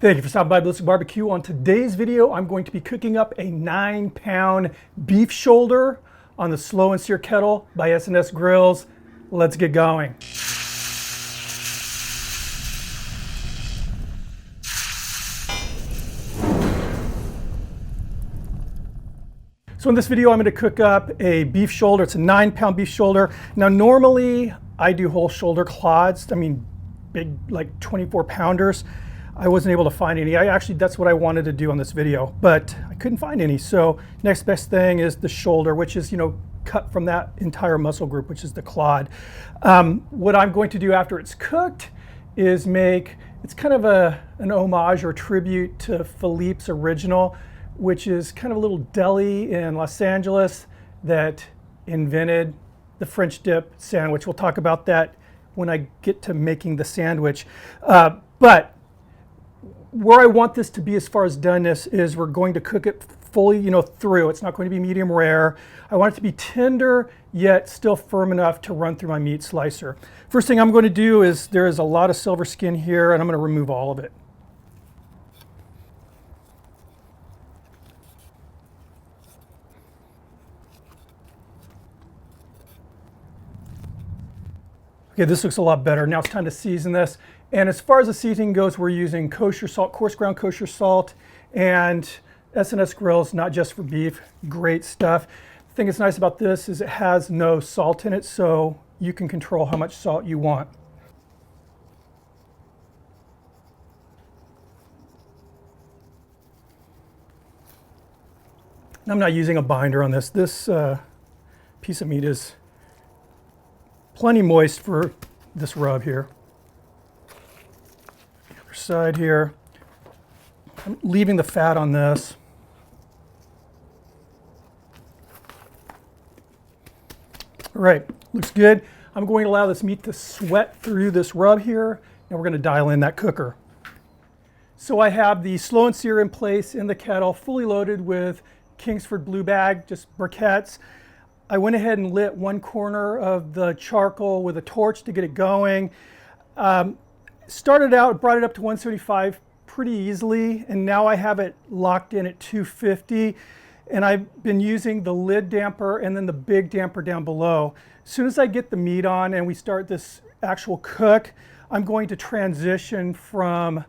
Thank you for stopping by Ballistic BBQ. On today's video, I'm going to be cooking up a 9-pound beef shoulder on the slow and sear kettle by S&S Grills. Let's get going. So in this video, I'm going to cook up a beef shoulder. It's a 9-pound beef shoulder. Now, normally I do whole shoulder clods. I mean, big, like 24-pounders. I wasn't able to find any. That's what I wanted to do on this video, but I couldn't find any. So next best thing is the shoulder, which is, cut from that entire muscle group, which is the clod. What I'm going to do after it's cooked is it's kind of an homage or tribute to Philippe's original, which is kind of a little deli in Los Angeles that invented the French dip sandwich. We'll talk about that when I get to making the sandwich. But where I want this to be as far as doneness is we're going to cook it fully, through. It's not going to be medium rare. I want it to be tender, yet still firm enough to run through my meat slicer. First thing I'm going to do is there is a lot of silver skin here, and I'm going to remove all of it. Okay, this looks a lot better. Now it's time to season this. And as far as the seasoning goes, we're using kosher salt, coarse ground kosher salt, and S&S Grills, not just for beef. Great stuff. The thing that's nice about this is it has no salt in it, so you can control how much salt you want. I'm not using a binder on this. This piece of meat is plenty moist for this rub here. Other side here. I'm leaving the fat on this. All right, looks good. I'm going to allow this meat to sweat through this rub here, and we're going to dial in that cooker. So I have the slow and sear in place in the kettle, fully loaded with Kingsford Blue Bag, just briquettes. I went ahead and lit one corner of the charcoal with a torch to get it going. Started out, brought it up to 175 pretty easily, and now I have it locked in at 250. And I've been using the lid damper and then the big damper down below. As soon as I get the meat on and we start this actual cook, I'm going to transition from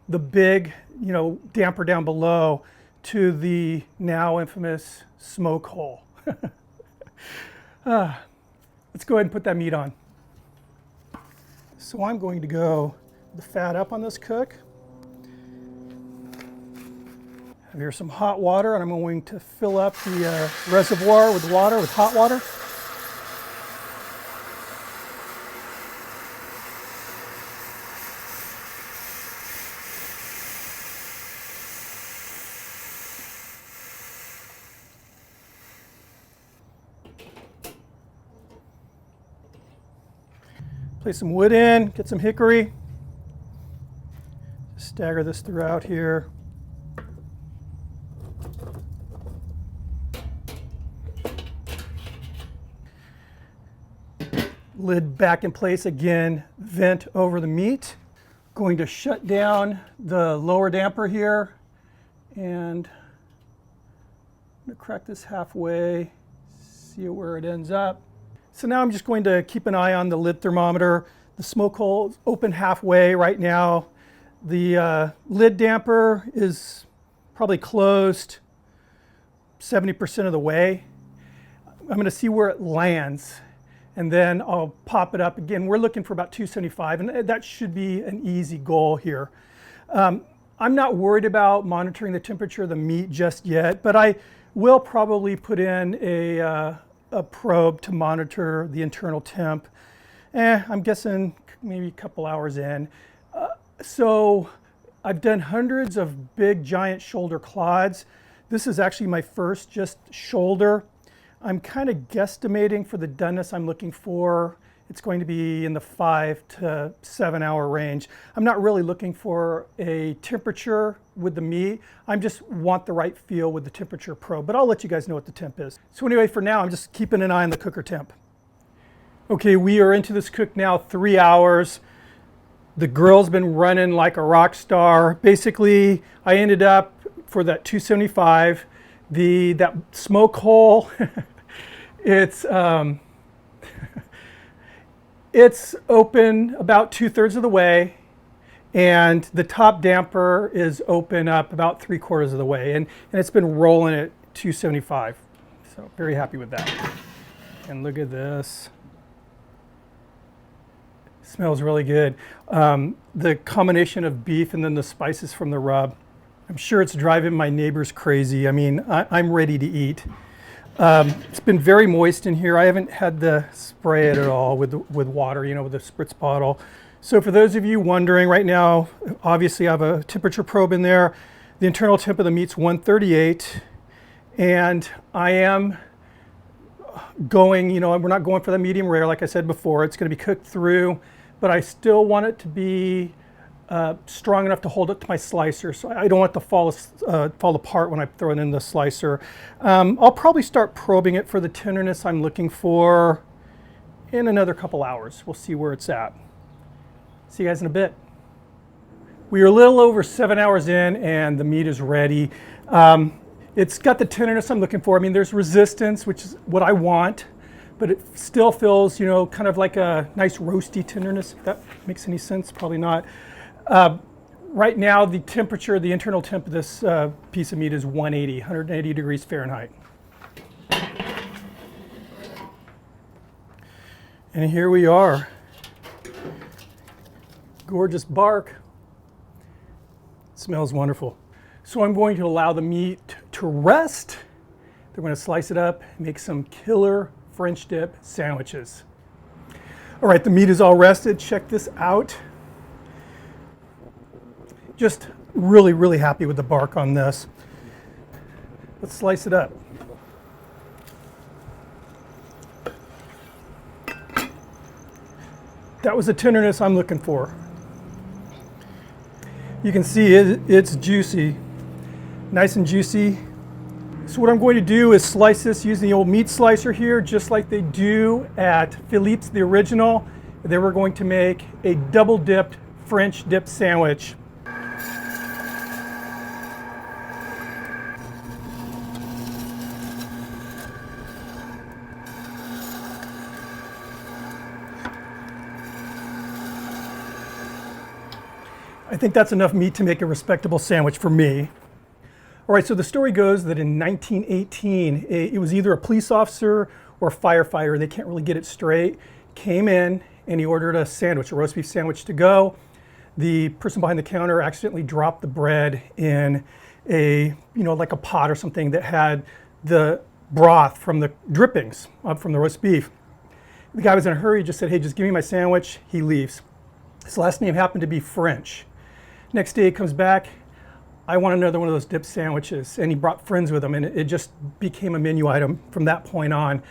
the big, damper down below to the now infamous smoke hole. Let's go ahead and put that meat on. So I'm going to go the fat up on this cook. Have here some hot water, and I'm going to fill up the reservoir with water, with hot water. Place some wood in, get some hickory. Stagger this throughout here. Lid back in place again, vent over the meat. Going to shut down the lower damper here, and I'm going to crack this halfway, see where it ends up. So now I'm just going to keep an eye on the lid thermometer. The smoke hole is open halfway right now. The lid damper is probably closed 70% of the way. I'm going to see where it lands, and then I'll pop it up again. We're looking for about 275, and that should be an easy goal here. I'm not worried about monitoring the temperature of the meat just yet, but I will probably put in a probe to monitor the internal temp. I'm guessing maybe a couple hours in. So I've done hundreds of big giant shoulder clods. This is actually my first just shoulder. I'm kind of guesstimating for the doneness I'm looking for. It's going to be in the 5 to 7 hour range. I'm not really looking for a temperature with the meat. I just want the right feel with the temperature probe, but I'll let you guys know what the temp is. So anyway, for now, I'm just keeping an eye on the cooker temp. Okay, we are into this cook now 3 hours. The grill's been running like a rock star. Basically, I ended up for that 275, that smoke hole, it's it's open about 2/3 of the way, and the top damper is open up about 3/4 of the way, and it's been rolling at 275. So very happy with that. And look at this. Smells really good. The combination of beef and then the spices from the rub. I'm sure it's driving my neighbors crazy. I mean, I'm ready to eat. It's been very moist in here. I haven't had to spray it at all with water, you know, with a spritz bottle. So for those of you wondering right now, obviously I have a temperature probe in there. The internal temp of the meat's 138, and I am going, you know, we're not going for the medium rare like I said before. It's going to be cooked through, but I still want it to be strong enough to hold it to my slicer, so I don't want it to fall apart when I throw it in the slicer. I'll probably start probing it for the tenderness I'm looking for in another couple hours. We'll see where it's at. See you guys in a bit. We are a little over 7 hours in and the meat is ready. It's got the tenderness I'm looking for. I mean, there's resistance, which is what I want, but it still feels, you know, kind of like a nice roasty tenderness, if that makes any sense. Probably not. Right now, the temperature, the internal temp of this piece of meat is 180 degrees Fahrenheit. And here we are. Gorgeous bark. Smells wonderful. So I'm going to allow the meat to rest. They're going to slice it up and make some killer French dip sandwiches. All right, the meat is all rested. Check this out. Just really, really happy with the bark on this. Let's slice it up. That was the tenderness I'm looking for. You can see it's juicy, nice and juicy. So what I'm going to do is slice this using the old meat slicer here, just like they do at Philippe's, the original. Then we're going to make a double dipped French dip sandwich. I think that's enough meat to make a respectable sandwich for me. All right, so the story goes that in 1918, it was either a police officer or a firefighter, they can't really get it straight, came in and he ordered a sandwich, a roast beef sandwich to go. The person behind the counter accidentally dropped the bread in a, you know, like a pot or something that had the broth from the drippings from the roast beef. The guy was in a hurry, just said, hey, just give me my sandwich. He leaves. His last name happened to be French. Next day he comes back, I want another one of those dip sandwiches, and he brought friends with him, and it just became a menu item from that point on.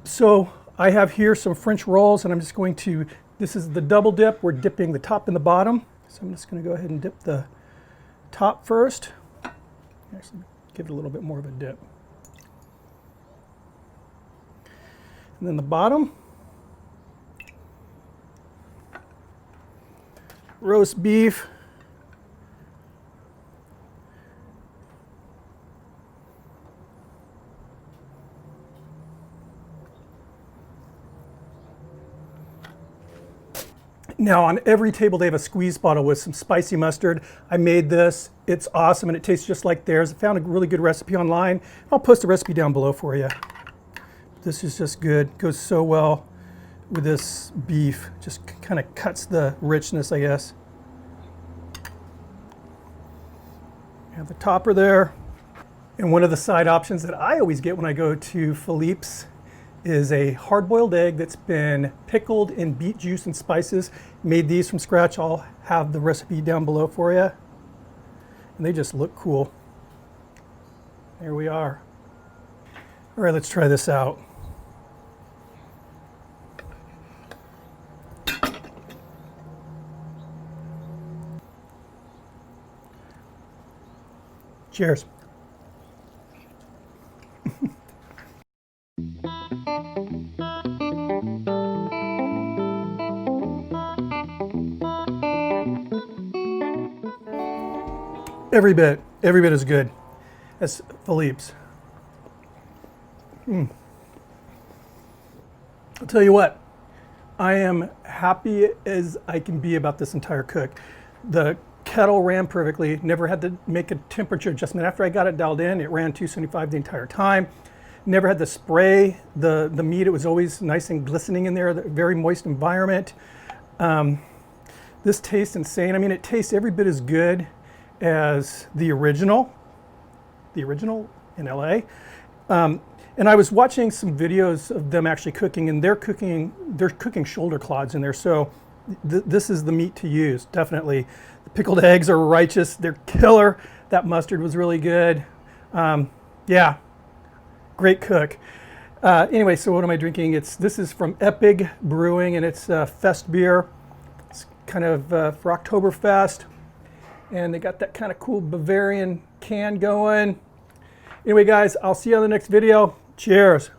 So I have here some French rolls, and I'm just going to, this is the double dip, we're dipping the top and the bottom. So I'm just going to go ahead and dip the top first. Actually, give it a little bit more of a dip. And then the bottom. Roast beef. Now on every table they have a squeeze bottle with some spicy mustard. I made this, it's awesome and it tastes just like theirs. I found a really good recipe online. I'll post the recipe down below for you. This is just good, goes so well with this beef. Just kind of cuts the richness, I guess. Have the topper there. And one of the side options that I always get when I go to Philippe's is a hard-boiled egg that's been pickled in beet juice and spices. Made these from scratch. I'll have the recipe down below for you. And they just look cool. There we are. All right, let's try this out. Cheers. every bit as good as Philippe's. I'll tell you what, I am happy as I can be about this entire cook. The kettle ran perfectly, never had to make a temperature adjustment. After I got it dialed in, it ran 275 the entire time. Never had to spray the meat. It was always nice and glistening in there, very moist environment. This tastes insane. I mean, it tastes every bit as good as the original in LA. And I was watching some videos of them actually cooking, and they're cooking shoulder clods in there. So this is the meat to use, definitely. The pickled eggs are righteous. They're killer. That mustard was really good. Yeah, great cook. Anyway, so what am I drinking? This is from Epic Brewing, and it's Fest beer. It's kind of for Oktoberfest. And they got that kind of cool Bavarian can going. Anyway, guys, I'll see you on the next video. Cheers.